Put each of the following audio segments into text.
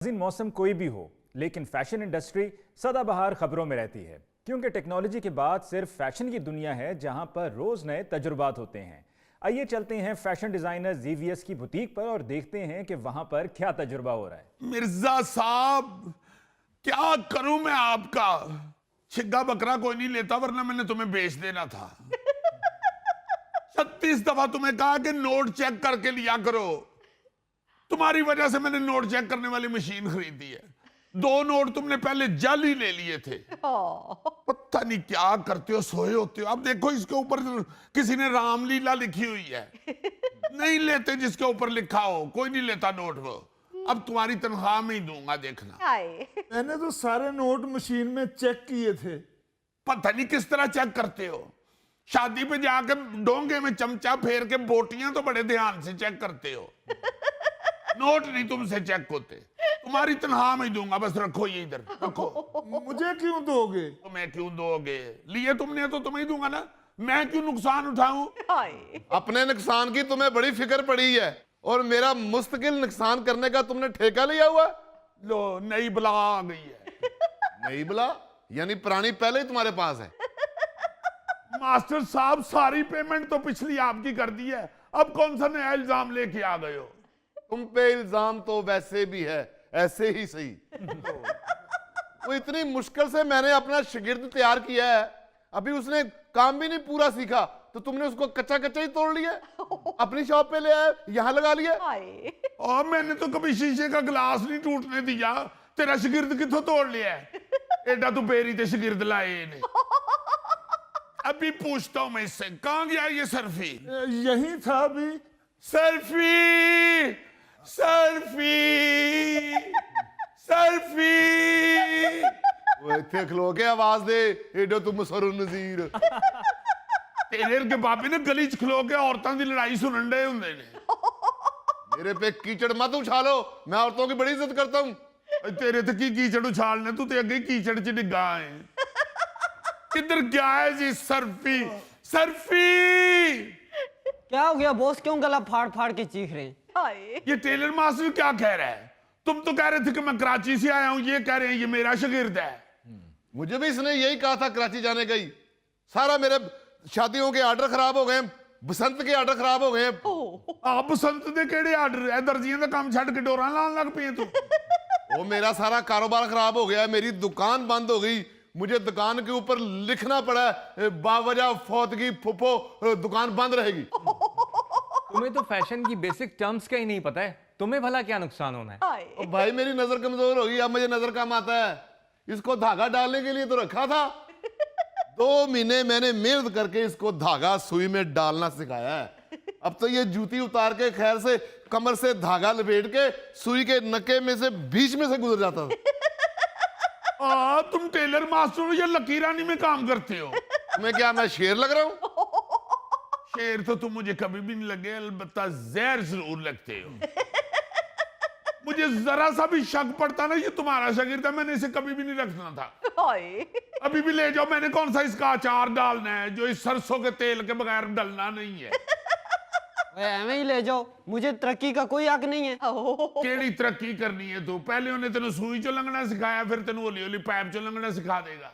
मौसम कोई भी हो, लेकिन फैशन इंडस्ट्री सदाबहार खबरों में रहती है, क्योंकि टेक्नोलॉजी के बाद सिर्फ फैशन की दुनिया है जहां पर रोज नए तजुर्बात होते हैं। आइए चलते हैं फैशन डिजाइनर जीवीएस की बुटीक पर और देखते हैं कि वहां पर क्या तजुर्बा हो रहा है। मिर्जा साहब, क्या करूं मैं आपका? छिग्गा बकरा कोई नहीं लेता, वरना मैंने तुम्हें बेच देना था। 36 दफा तुम्हें कहा कि नोट चेक करके लिया करो। तुम्हारी वजह से मैंने नोट चेक करने वाली मशीन खरीदी है। 2 नोट तुमने पहले जाली ले लिए थे। पता नहीं क्या करते हो, सोए होते हो। अब देखो, इसके ऊपर किसी ने रामलीला लिखी हुई है। नहीं लेते जिसके ऊपर लिखा हो, कोई नहीं लेता नोट वो। अब तुम्हारी तनख्वाह में ही दूंगा, देखना। मैंने तो सारे नोट मशीन में चेक किए थे। पता नहीं किस तरह चेक करते हो। शादी पे जाके डोंगे में चमचा फेर के बोटियां तो बड़े ध्यान से चेक करते हो। नोट नहीं तुमसे चेक होते। तुम्हारी तनख्वाह में ही दूंगा, बस रखो ये इधर रखो। मुझे क्यों दोगे? तुम्हें क्यों दोगे? लिए तुमने तो तुम्हें ही दूंगा ना। मैं क्यों नुकसान उठाऊं? अपने नुकसान की तुम्हें बड़ी फिक्र पड़ी है और मेरा मुस्तकिल नुकसान करने का तुमने ठेका लिया हुआ। लो, नई बला आ गई है। नई बला यानी पुरानी पहले ही तुम्हारे पास है। मास्टर साहब, सारी पेमेंट तो पिछली आपकी कर दी है, अब कौन सा नया इल्जाम लेके आ गए हो? तुम पे इल्जाम तो वैसे भी है, ऐसे ही सही। वो इतनी मुश्किल से मैंने अपना शागिर्द तैयार किया है, अभी उसने काम भी नहीं पूरा सीखा तो तुमने उसको कच्चा कच्चा ही तोड़ लिया। अपनी शॉप पे ले आए, यहां लगा लिया। और मैंने तो कभी शीशे का गिलास नहीं टूटने दिया। तेरा शागिर्द किथों तोड़ लिया है? एडा तू बेरी ते शागिर्द लाए ने। अभी पूछता हूं मैं इससे, कहां गया ये सर्फी? यही था अभी। SARFAESI, SARFAESI, SARFAESI. वो इतने खलो के आवाज दे, एडो तुम सरुन नजीर। तेरे के बाबे ने गली च खलो के औरतों की लड़ाई सुनन डे हुंदे ने। मेरे पे कीचड़ मत उछालो, मैं औरतों की बड़ी इज्जत करता हूं। तेरे ते की कीचड़ उछालने, तू ते अगे कीचड़ च डिगा है। किधर क्या है जी सर्फी? सर्फी! क्या हो गया बॉस, क्यों गला फाड़ फाड़ के चीख रहे हैं? ये टेलर मास्टर क्या कह रहा है? तुम तो कह रहे थे कि मैं कराची से आया हूं, ये कह रहे हैं ये मेरा शागिर्द है। मुझे भी इसने यही कहा था कराची जाने का ही। सारा मेरे शादियों के आर्डर खराब हो गए, बसंत के आर्डर खराब हो गए। आप बसंत दे केड़े आर्डर है? दर्जियां दा काम छड़ के डोरा लान लग पे तू। वो मेरा सारा कारोबार खराब हो गया, मेरी दुकान बंद हो गई। मुझे दुकान के ऊपर लिखना पड़ा, बावजह फौतगी फुफो दुकान बंद रहेगी। तुम्हें तो फैशन की बेसिक टर्म्स का ही नहीं पता है, तुम्हें भला क्या नुकसान होना है? और भाई मेरी नजर कमजोर होगी, अब मुझे नजर कम आता है। इसको धागा डालने के लिए तो रखा था। 2 महीने मैंने मेहनत करके इसको धागा सुई में डालना सिखाया है। अब तो ये जूती उतार के खैर से कमर से धागा लपेट के सुई के नके में से बीच में से गुजर जाता था। तुम टेलर मास्टर हो या लकीरानी में काम करते हो? तुम्हें क्या मैं शेर लग रहा हूं? शेर तो तुम मुझे कभी भी नहीं लगे, अलबत्ता जहर जरूर लगते हो। मुझे जरा सा भी शक पड़ता ना ये तुम्हारा शागिर्द है, मैंने इसे कभी भी नहीं रखना था। अभी भी ले जाओ, मैंने कौन सा इसका अचार डालना है जो इस सरसों के तेल के बगैर डलना नहीं है। एवं ही ले जाओ, मुझे तरक्की का कोई हक नहीं है। केड़ी तरक्की करनी है तू? पहले उन्हें तेन सुई चो लंघना सिखाया, फिर तेन होली होली पाइप चो लंघना सिखा देगा।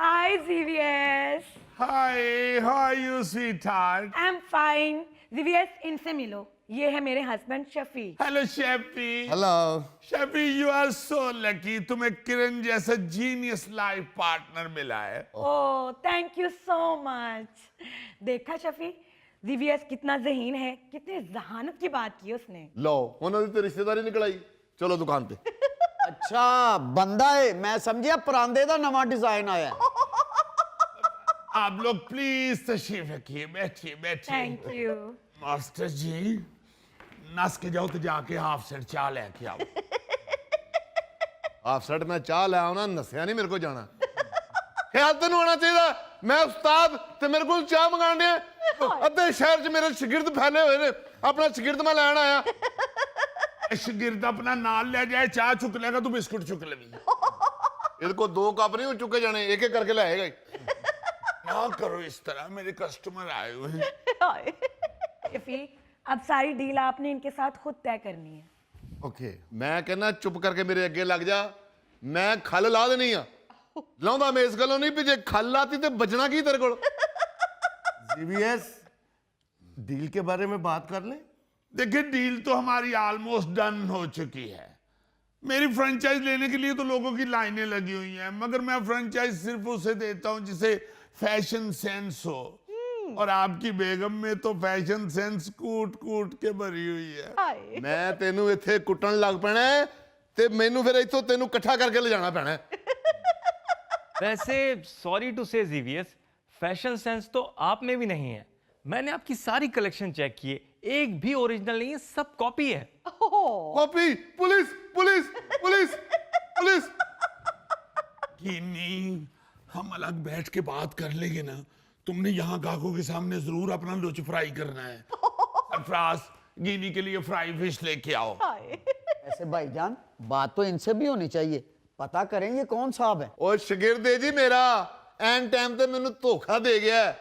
Hi, ZVS. Hi, how are you sweetheart? I'm fine. ZVS, इनसे मिलो, ये है मेरे husband Shafi. Hello Shafi. Hello. Shafi, you are so lucky, तुम्हें किरण जैसा जीनियस लाइफ पार्टनर मिला है। Oh, thank you so much. देखा शफी, ZVS कितना ज़हीन है, कितने जहानत की बात की उसने। लो, उन्होंने तो रिश्तेदारी निकल आई। चलो दुकान पे। अच्छा बंदा है, मैं समझिया परांदे दा नवा डिजाइन आया है। आप लोग प्लीज तशरीफ रखिए, बैठिए बैठिए। Thank you. मास्टर जी, नस के जाओ तो जाके हाफ सेट चाह लेके आओ। हाफ सेट में चाह ले आओ ना, नसिया नहीं मेरे को जाना। ख्याल तेन होना चाहिए, मैं उस्ताद ते मेरे को चाह मंगान दे। अद्धे शहर च मेरे शागिर्द फैले हुए ने, अपना शागिर्द मैं लैन आया। शागिर्द अपना नाल ले जाए, चाह चुक लेगा, तू बिस्कुट चुक लेगी। इनको 2 कप नहीं चुके जाने, एक एक करके लाएगा। ना करो इस तरह, मेरे कस्टमर आए हुए हैं। शफी, अब सारी डील आपने इनके साथ खुद तय करनी है। ओके मैं कहना चुप करके मेरे अगे लग जा, मैं खल ला देनी आ। लाउंदा मैं इस गलों नहीं भी जे खल लाती ते बचना की तेरे को। जीवीएस डील के बारे में बात कर लें। देखिए डील तो हमारी ऑलमोस्ट डन हो चुकी है। मेरी फ्रेंचाइज लेने के लिए तो लोगों की लाइनें लगी हुई हैं, मगर मैं फ्रेंचाइज सिर्फ उसे देता हूं जिसे फैशन सेंस हो, और आपकी बेगम में तो फैशन सेंस कूट कूट के भरी हुई है। मैं तेनू इत्थे कुटन लग पैना है ते मैनू फिर इथों तेनू इकट्ठा करके ले जाना पैना है। वैसे सॉरी टू से जीवीएस, फैशन सेंस तो आप में भी नहीं है। मैंने आपकी सारी कलेक्शन चेक की है, एक भी ओरिजिनल नहीं है, सब कॉपी है। Copy, police police police police. गिनी, हम अलग बैठ के बात कर लेंगे ना। तुमने यहाँ गाहकों के सामने जरूर अपना लुच फ्राई करना है। सरफराज, गिनी के लिए फ्राई फिश लेके आओ। ऐसे भाईजान बात तो इनसे भी होनी चाहिए, पता करें ये कौन साहब है। और शगिर्दे जी मेरा एन टाइम ते मैनू धोखा दे गया है।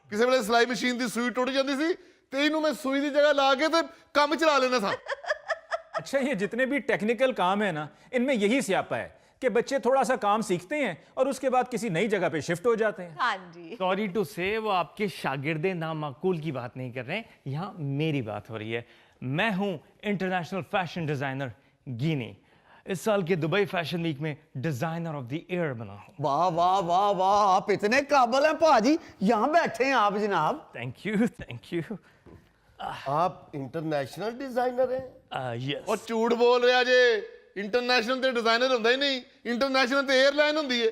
किसी वेले सिलाई मशीन दी सूई टुट जाती सी ते इनू मैं सूई दी जगह ला के ते काम चला लेना था। अच्छा, ये जितने भी टेक्निकल काम है ना, इनमें यही स्यापा है कि बच्चे थोड़ा सा काम सीखते हैं और उसके बाद किसी नई जगह पे शिफ्ट हो जाते हैं। हाँ जी। सॉरी टू से वो आपके शागिर्दे नामाकूल की बात नहीं कर रहे हैं, यहाँ मेरी बात हो रही है। मैं हूँ इंटरनेशनल फैशन डिजाइनर गिनी। इस साल के दुबई फैशन वीक में डिजाइनर ऑफ द ईयर बना हूँ। वाह वाह वाह वाह, आप इतने काबिल हैं भाजी, यहाँ बैठे हैं आप जनाब। Thank you thank you. आप इंटरनेशनल डिजाइनर हैं। यस। और झूठ बोल रहा जे, इंटरनेशनल ते डिजाइनर हुंदा ही नहीं, इंटरनेशनल ते एयरलाइन हुंदी है।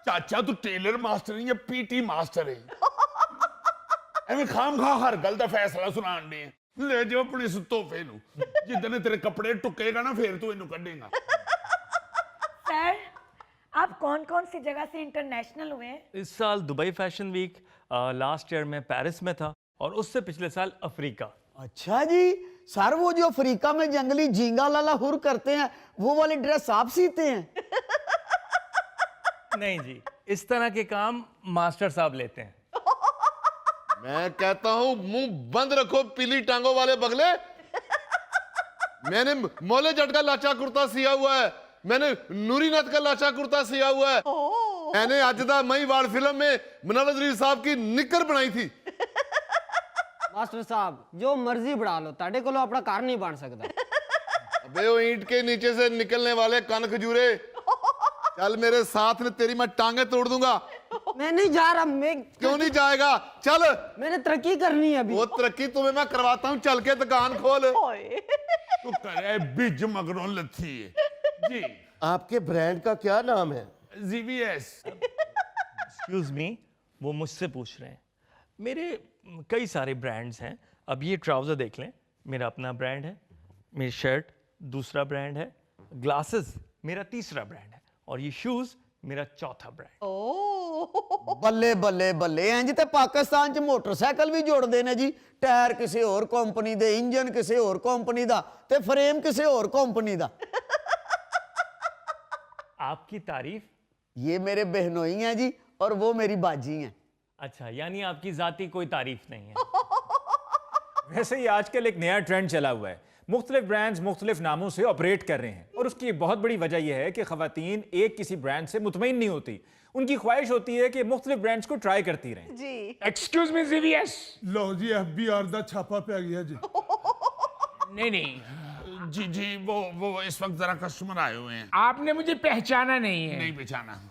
चाचा तू टेलर मास्टर है या पीटी मास्टर है? एवें खाम खा हर गल दा फैसला सुनान दे। ले जाओ अपने इस तोहफे नु, जिद्दने तेरे कपड़े टुकेगा ना फिर तू इन्हू कढेगा। सर, आप कौन कौन सी जगह से इंटरनेशनल हुए हैं? इस साल Dubai fashion week, last year में पेरिस में था, और उससे पिछले साल अफ्रीका। अच्छा जी, सर वो जो अफ्रीका में जंगली झींगा लाला हुर करते हैं वो वाली ड्रेस आप सीते हैं? नहीं जी, इस तरह के काम मास्टर साहब लेते हैं। मैं कहता हूं मुंह बंद रखो पीली टांगों वाले बगले। मैंने मोले जट का लाचा कुर्ता सिया हुआ है, मैंने नूरी नथ का लाचा कुर्ता सिया हुआ है, मैंने आज दा महीवाल फिल्म में मुनव्वर रीर साहब की निक्कर बनाई थी। मास्टर साहब जो मर्जी बढ़ा लो, ताड़े को अपना कार नहीं बन सकता। अबे वो ईंट के नीचे से निकलने वाले कान खजूरे, चल मेरे साथ में, तेरी मैं टांगे तोड़ दूंगा। मैं नहीं जा रहा। मैं क्यों नहीं जाएगा? चल, मैंने तरक्की करनी है अभी। वो तरक्की तुम्हें मैं करवाता हूं, चल के दुकान खोल। तू करे बिज मगरों लथी जी। आपके ब्रांड का क्या नाम है? जीवीएस। एक्सक्यूज मी, वो मुझसे पूछ रहे हैं। मेरे कई सारे ब्रांड्स हैं। अब ये ट्राउज़र देख लें, मेरा अपना ब्रांड है। मेरी शर्ट दूसरा ब्रांड है। ग्लासेस मेरा तीसरा ब्रांड है, और ये शूज़ मेरा चौथा ब्रांड। बल्ले बल्ले बल्ले हैं जी, ते पाकिस्तान च मोटरसाइकिल भी जोड़ते हैं जी। टायर किसी और कंपनी दे, इंजन किसी और कंपनी दा, ते फ्रेम किसी और कंपनी दा। आपकी तारीफ। ये मेरे बहनोई हैं जी, और वो मेरी बाजी हैं। अच्छा, यानी आपकी जाती कोई तारीफ नहीं है। वैसे ही आजकल एक नया ट्रेंड चला हुआ है, मुख्तलिफ ब्रांड्स मुख्तलिफ नामों से ऑपरेट कर रहे हैं, और उसकी बहुत बड़ी वजह यह है कि खवातीन एक किसी ब्रांड से मुतमईन नहीं होती। उनकी ख्वाहिश होती है कि मुख्तलिफ ब्रांड्स को ट्राई करती रहें। जी। एक्सक्यूज मी जीवीएस। लो जी एफबीआर दा छापा पे गया जी। नहीं नहीं, जी जी, वो इस वक्त जरा कस्टमर आए हुए हैं। आपने मुझे पहचाना नहीं है। नहीं पहचाना।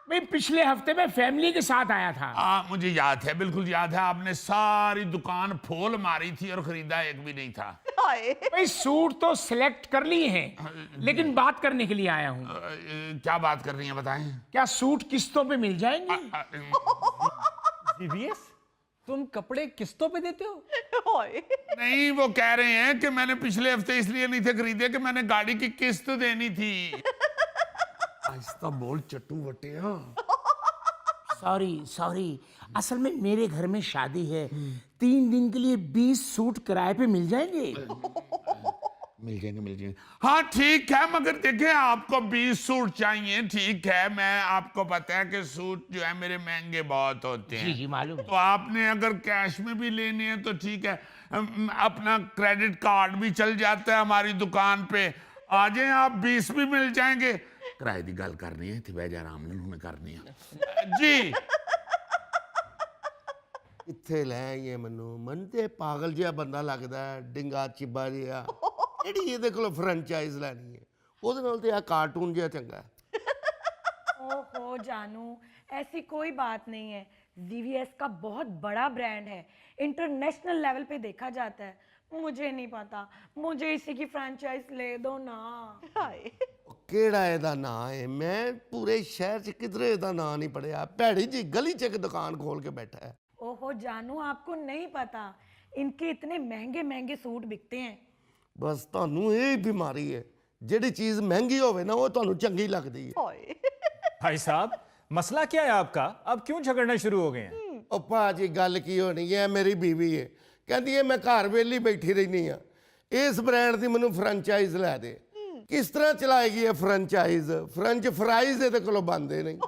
मैं पिछले हफ्ते में फैमिली के साथ आया था। मुझे याद है, बिल्कुल याद है। आपने सारी दुकान फोल मारी थी और खरीदा एक भी नहीं था। भाई सूट तो सिलेक्ट कर लिए हैं, लेकिन बात करने के लिए आया हूँ। क्या बात कर रही हैं बताएं। क्या सूट किस्तों पे मिल जाएंगे? जीवीएस, तुम कपड़े किस्तों पे देते हो? नहीं, वो कह रहे हैं कि मैंने पिछले हफ्ते इसलिए नहीं थे खरीदे कि मैंने गाड़ी की किस्त देनी थी। आहिस्ता बोल चट्टू वटिया। सॉरी, असल में मेरे घर में शादी है। 3 दिन के लिए 20 सूट किराए पे मिल जाएंगे। मिल जाएंगे। हाँ ठीक है, मगर देखें आपको 20 सूट चाहिए, ठीक है, मैं आपको पता है कि सूट जो है मेरे महंगे बहुत होते हैं। जी जी मालूम है। तो आपने अगर कैश में भी लेने हैं तो ठीक है, अपना क्रेडिट कार्ड भी चल जाता है हमारी दुकान पे, आ जाए आप, 20 भी मिल जाएंगे। किराए की गल करनी है थी वैजा आराम ने करनी है जी। ਕਿੱਥੇ ਲੈ ਆਈਏ ਮੈਨੂੰ ਤੇ ਪਾਗਲ ਜਿਹਾ ਬੰਦਾ ਲੱਗਦਾ ਹੈ, ਡਿੰਗਾ ਚਿੱਬਾ ਜਿਹਾ। ਜਿਹੜੀ ਇਹਦੇ ਕੋਲ ਫਰੈਂਚਾਈਜ਼ ਲੈਣੀ ਹੈ, ਉਹਦੇ ਨਾਲ ਤੇ ਆ ਕਾਰਟੂਨ ਜਿਹਾ ਚੰਗਾ ਹੈ। ओहो जानू, ऐसी कोई बात नहीं है। जीवीएस का बहुत बड़ा ब्रांड है, इंटरनेशनल लेवल पे देखा जाता है। मुझे नहीं पता, मुझे इसी की फ्रेंचाइज ले दो ना। ਉਹ ਕਿਹੜਾ ਇਹਦਾ ਨਾਂ ਹੈ? ਮੈਂ ਪੂਰੇ ਸ਼ਹਿਰ 'ਚ ਕਿਧਰੇ ਇਹਦਾ ਨਾਂ ਨਹੀਂ ਪੜਿਆ। ਭੈੜੀ ਜੀ ਗਲੀ 'ਚ ਇੱਕ ਦੁਕਾਨ ਖੋਲ ਕੇ ਬੈਠਾ ਹੈ। ओहो जानू, आपको नहीं पता, इनके इतने महंगे महंगे सूट बिकते हैं। ਬਸ ਤੁਹਾਨੂੰ ਇਹ ਬਿਮਾਰੀ ਹੈ, ਜਿਹੜੀ ਚੀਜ਼ ਮਹਿੰਗੀ ਹੋਵੇ ਨਾ ਉਹ ਤੁਹਾਨੂੰ ਚੰਗੀ ਲੱਗਦੀ ਹੈ। भाई साहब, मसला क्या है आपका? अब क्यों झगड़ना शुरू हो गए हैं? ਉਹ ਭਾਜੀ ਗੱਲ ਕੀ ਹੋਣੀ ਹੈ, ਮੇਰੀ ਬੀਵੀ ਹੈ, ਕਹਿੰਦੀ ਹੈ ਮੈਂ ਘਰ ਵੇਲੀ ਬੈਠੀ ਰਹਿੰਦੀ ਆ, ਇਸ ਬ੍ਰਾਂਡ ਦੀ ਮੈਨੂੰ ਫਰੈਂਚਾਈਜ਼ ਲੈ ਦੇ। ਕਿਸ ਤਰ੍ਹਾਂ ਚਲਾਏਗੀ ਇਹ ਫਰੈਂਚਾਈਜ਼? ਫ੍ਰੈਂਚ ਫਰਾਈਜ਼ ਇਹਦੇ ਕੋਲੋਂ ਬਣਦੇ ਨਹੀਂ।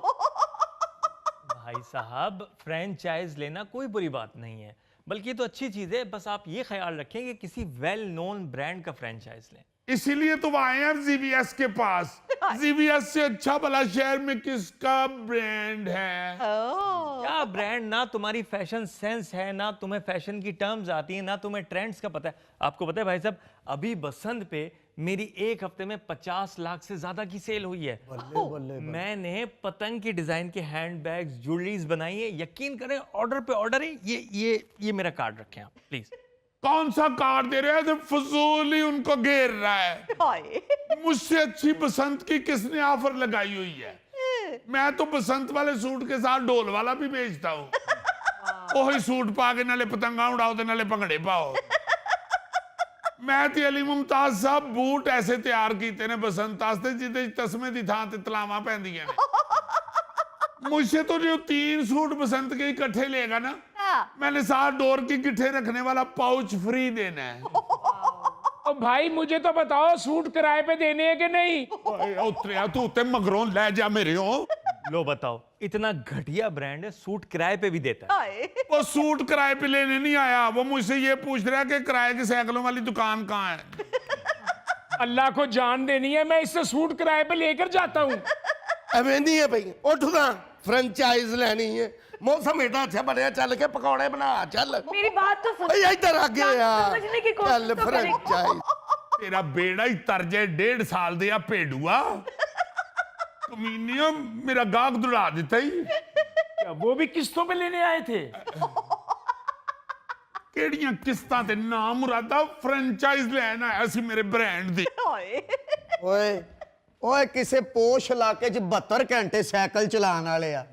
भाई साहब, फ्रेंचाइज लेना कोई बुरी बात नहीं है, बल्कि ये तो अच्छी चीज़ है। बस आप ये ख्याल रखें कि किसी वेल नोन ब्रांड का फ्रेंचाइज लें। इसीलिए तो वो आए हैं जीवीएस के पास। जीवीएस से अच्छा भला शहर में किसका ब्रांड है? क्या ब्रांड? ना तुम्हारी फैशन सेंस है, ना तुम्हें फैशन की टर्म्स आती हैं, ना तुम्हें ट्रेंड्स का पता है। आपको पता है भाई साहब, अभी बसंत पे मेरी एक हफ्ते में 50 लाख से ज्यादा की सेल हुई है। मैंने पतंग की डिजाइन के हैंडबैग्स, ज्वेलरीज बनाई है। यकीन करें, ऑर्डर पे ऑर्डर है। ये मेरा कार्ड रखें आप प्लीज। कौन सा कार्ड दे रहे हैं? फजूल ही उनको घेर रहा है। मुझसे अच्छी बसंत की किसने ऑफर लगाई हुई है? मैं तो बसंत वाले सूट के साथ डोल वाला भी बेचता हूँ। वही सूट पा के नाले पतंगा उड़ाओ ते नाले भंगड़े पाओ। मैं ते अली मुमताज साहब बूट ऐसे तैयार कीते ने बसंत आस्ते जिदे तस्मे दी थां ते तलावां पैंदियां ने। मुझसे तो जो 3 सूट बसंत के इकट्ठे लेगा ना, मैंने 7 डोर की गिट्ठे रखने वाला पाउच फ्री देना है। तो भाई मुझे तो बताओ, सूट किराए पे देने हैं कि नहीं? उतरिया तू ते मगरों ले जा मेरे हो। लो बताओ, इतना घटिया ब्रांड है, सूट किराए पे भी देता है। वो सूट किराए पे लेने नहीं आया, वो मुझसे ये पूछ रहा है कि किराए की साइकिलों वाली दुकान कहाँ है। अल्लाह को जान देनी है, मैं इससे सूट किराए पे लेकर जाता हूँ। ਐਵੇਂ ਨਹੀਂ ਹੈ ਭਈ, ਉੱਠਦਾ ਫਰੈਂਚਾਈਜ਼ ਲੈਣੀ ਹੈ। ਮੌਸਮ ਏਡਾ ਅੱਛਾ ਬਣਿਆ, ਚੱਲ ਕੇ ਪਕੌੜੇ ਬਣਾ ਚੱਲ। मेरी बात तो सुन। ਓਏ ਇੱਧਰ ਆ ਗਿਆ ਯਾਰ, समझने की कोशिश ਚੱਲ तो करें। ਫਰੈਂਚਾਈਜ਼। तेरा बेड़ा ही तरजे 1.5 साल दिया भेड़ुआ। कमीनिया मेरा गाहक दुड़ा देता ही। क्या वो भी किस्तों पे लेने आए थे? केड़ियां किस्तां ते नाम मुरादा फ्रेंचाइज लेना है ऐसी मेरे ब्रांड दी। ਓਏ ਓਏ ਕਿਸੇ ਪੋਸ਼ ਇਲਾਕੇ 'ਚ 72 ਘੰਟੇ ਸਾਈਕਲ ਚਲਾਉਣ ਵਾਲੇ ਆ।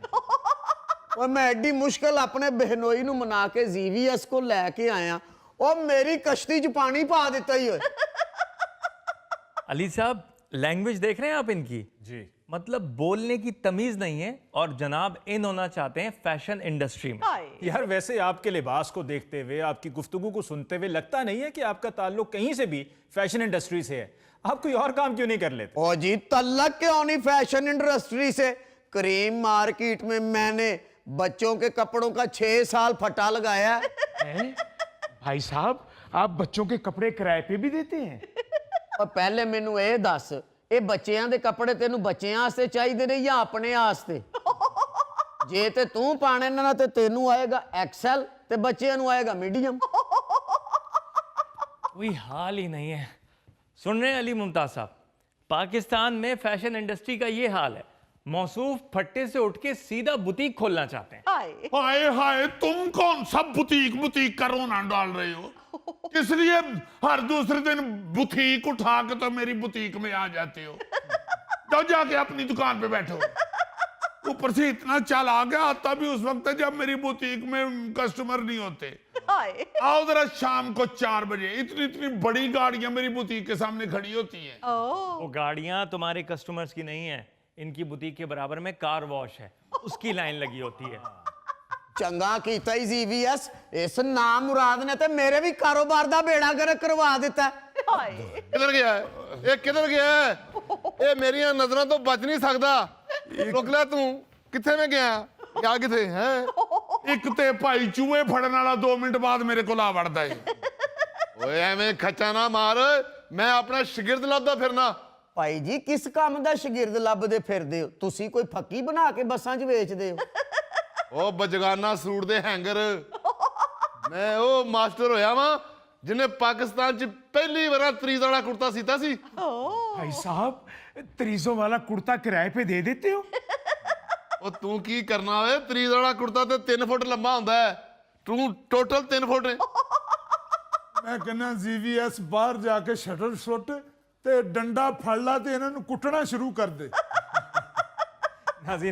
ਓਏ ਮੈਂ ਐਡੀ ਮੁਸ਼ਕਲ ਆਪਣੇ ਬਹਿਨੋਈ ਨੂੰ ਮਨਾ ਕੇ ਜੀਵੀਐਸ ਕੋ ਲੈ ਕੇ ਆਇਆ, ਉਹ ਮੇਰੀ ਕਸ਼ਤੀ 'ਚ ਪਾਣੀ ਪਾ ਦਿੱਤਾ ਹੀ। ਓਏ अली साहब, लैंग्वेज देख रहे हैं आप इनकी? जी। मतलब बोलने की तमीज नहीं है, और जनाब इन होना चाहते हैं फैशन इंडस्ट्री में। यार वैसे आपके लिबास को देखते हुए, आपकी गुफ्तगू को सुनते हुए लगता नहीं है कि आपका ताल्लुक कहीं से भी फैशन इंडस्ट्री से है। आप कोई और काम क्यों नहीं कर लेते? ओ जी, तल्लक क्यों नहीं फैशन इंडस्ट्री से? क्रीम मार्केट में मैंने बच्चों के कपड़ों का 6 साल फटा लगाया है। भाई साहब, आप बच्चों के कपड़े किराए पे भी देते हैं? और पहले मैनू ये दस, ये बच्चों के कपड़े तेनू बच्चों वास्ते चाहिए ने या अपने वास्ते? जे ते तू पाने ना ते तेनू आएगा एक्सेल ते बच्चों नू आएगा मीडियम। कोई हाल ही नहीं है। सुन रहे हैं अली मुमताज साहब, पाकिस्तान में फैशन इंडस्ट्री का ये हाल है। मौसूफ फट्टे से उठ के सीधा बुटीक खोलना चाहते हैं। हाय हाय, तुम कौन सा बुटीक का रोना डाल रहे हो? किस लिए हर दूसरे दिन बुटीक उठा के तो मेरी बुटीक में आ जाते हो? तो जाके अपनी दुकान पे बैठो। ऊपर से इतना चाल आ गया, आता भी उस वक्त है जब मेरी बुटीक में कस्टमर नहीं होते। आओ जरा शाम को 4 बजे, इतनी इतनी बड़ी गाड़ियां मेरी बुटीक के सामने खड़ी होती हैं। वो गाड़ियां तुम्हारे कस्टमर्स की नहीं है, इनकी बुटीक के बराबर में कार वॉश है, उसकी लाइन लगी होती है। चंगा कीता ही जीवीएस, इस नाम मुराद ने ते मेरे भी कारोबार दा बेड़ा गर्क करवा दिता है। किधर गया है ये किधर गया है ये मेरिया नजरों तो बच नहीं सकता रुक ले तू किथे में गया क्या किथे है एक ते भाई चूहे फड़न वाला 2 मिनट बाद मेरे को ला वड़दा है ओए ਐਵੇਂ ਖੱਚਾ ਨਾ ਮਾਰ ਮੈਂ ਆਪਣਾ ਸ਼ਾਗਿਰਦ ਲੱਭਦਾ ਫਿਰਨਾ ਭਾਈ ਜੀ ਕਿਸ ਕੰਮ ਦਾ ਸ਼ਾਗਿਰਦ ਲੱਭਦੇ ਫਿਰਦੇ ਹੋ ਤੁਸੀਂ ਕੋਈ ਫੱਕੀ ਬਣਾ ਕੇ ਬੱਸਾਂ 'ਚ ਵੇਚਦੇ ਹੋ ਉਹ ਬਜਗਾਨਾ ਸੂਟ ਦੇ ਹੈਂਗਰ ਮੈਂ ਉਹ ਮਾਸਟਰ ਹੋਇਆ ਵਾਂ ਜਿਹਨੇ ਪਾਕਿਸਤਾਨ 'ਚ ਪਹਿਲੀ ਵਾਰ ਤਰੀਜ਼ ਵਾਲਾ ਕੁੜਤਾ ਸੀਤਾ ਸੀ भाई साहब तरीजों वाला कुर्ता किराए पे दे देते हो ਉਹ ਤੂੰ ਕੀ ਕਰਨਾ ਓਏ ਤਰੀਜ਼ ਵਾਲਾ ਕੁੜਤਾ ਤੇ 3 ਫੁੱਟ ਲੰਬਾ ਹੁੰਦਾ ਹੈ ਤੂੰ ਟੋਟਲ 3 ਫੁੱਟ ਹੈ ਮੈਂ ਕਹਿੰਦਾ ਜੀਵੀਐਸ ਬਾਹਰ ਜਾ ਕੇ ਸ਼ਟਰ ਸੁੱਟ ਤੇ ਡੰਡਾ ਫੜ ਲਾ ਤੇ ਇਹਨਾਂ ਨੂੰ ਕੁੱਟਣਾ ਸ਼ੁਰੂ ਕਰ ਦੇ नाज़रीन